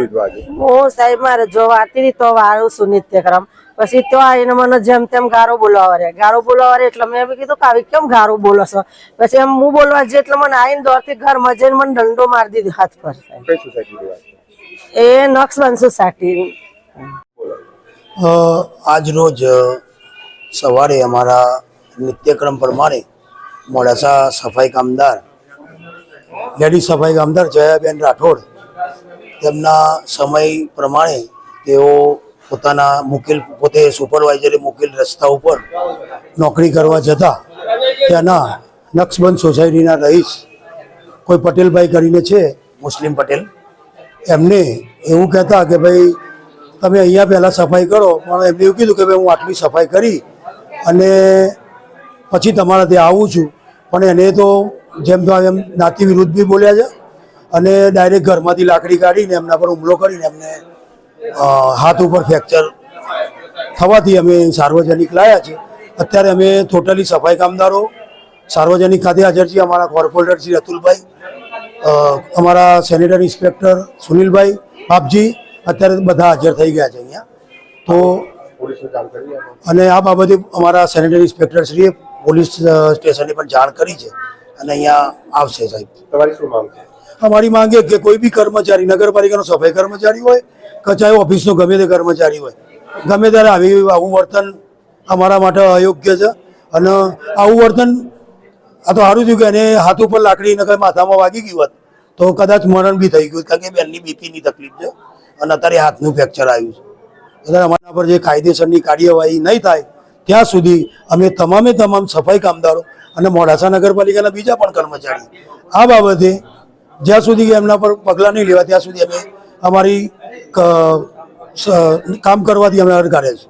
લીધું આજે? હું સાહેબ મારે જો વાતી હતી તો વાળું છું નિત્યક્રમ, પછી તો આવીને મને જેમ તેમ ગારો બોલાવા એટલે મેં બી કીધું કે આવી કેમ ગારો બોલો છો? પછી એમ હું બોલવા જઈ એટલે મને આવીને દોડથી ઘરમાં જઈને મને દંડો મારી દીધો હાથ પર. કઈ સોસાયટી? એ નક્સબન સોસાયટી. આજ રોજ સવારે અમારા નિત્યક્રમ પ્રમાણે મોડાસા સફાઈ કામદાર લેડીઝ સફાઈ કામદાર જયાબેન રાઠોડ તેમના સમય પ્રમાણે તેઓ પોતાના પોતે સુપરવાઇઝરે મૂકેલ રસ્તા ઉપર નોકરી કરવા જતા ત્યાંના નક્સબંધ સોસાયટીના રહીશ કોઈ પટેલભાઈ કરીને છે, મુસ્લિમ પટેલ, એમને એવું કહેતા કે ભાઈ તમે અહીંયા પહેલાં સફાઈ કરો, પણ એમને એવું કીધું કે ભાઈ હું આટલી સફાઈ કરી અને પછી તમારા ત્યાં આવું છું. પણ એને તો જેમ તો એમ નાતી વિરુદ્ધ બી બોલ્યા છે અને ડાયરેક્ટ ઘરમાંથી લાકડી કાઢીને એમના પર હુમલો કરીને એમને હાથ ઉપર ફ્રેક્ચર થવાથી અમે સાર્વજનિક લાવ્યા છે. અત્યારે અમે ટોટલી સફાઈ કામદારો સાર્વજનિક ખાતે હાજર છીએ. અમારા કોર્પોરેટર શ્રી અતુલભાઈ, અમારા સેનેટરી ઇન્સ્પેક્ટર સુનિલભાઈ, બાપજી અત્યારે બધા હાજર થઈ ગયા છે અહીંયા. તો અને આ બાબતે અમારા સેનેટરી ઇન્સ્પેક્ટરશ્રીએ પોલીસ સ્ટેશને પણ જાણ કરી છે અને અહીંયા આવશે. સાહેબ, તમારી શું માંગ છે? અમારી માંગ એ કે કોઈ બી કર્મચારી, નગરપાલિકાનો સફાઈ કર્મચારી હોય કે ચાહે ઓફિસનો ગમે તે કર્મચારી હોય, ગમે ત્યારે આવું વર્તન અમારા માટે અયોગ્ય છે. અને આવું વર્તન આ તો સારું થયું કે એને હાથ ઉપર લાકડી નકર માથામાં વાગી ગયું હોત તો કદાચ મરણ બી થઈ ગયું, કારણ કે બેનની બીપીની તકલીફ છે અને અત્યારે હાથનું ફ્રેક્ચર આવ્યું છે. અત્યારે અમારા પર જે કાયદેસરની કાર્યવાહી નહીં થાય ત્યાં સુધી અમે તમામ સફાઈ કામદારો અને મોડાસા નગરપાલિકાના બીજા પણ કર્મચારી આ બાબતે જ્યાં સુધી એમના પર પગલાં નહીં લેવા ત્યાં સુધી અમે અમારી કામ કરવાથી અમે અડકારે છીએ.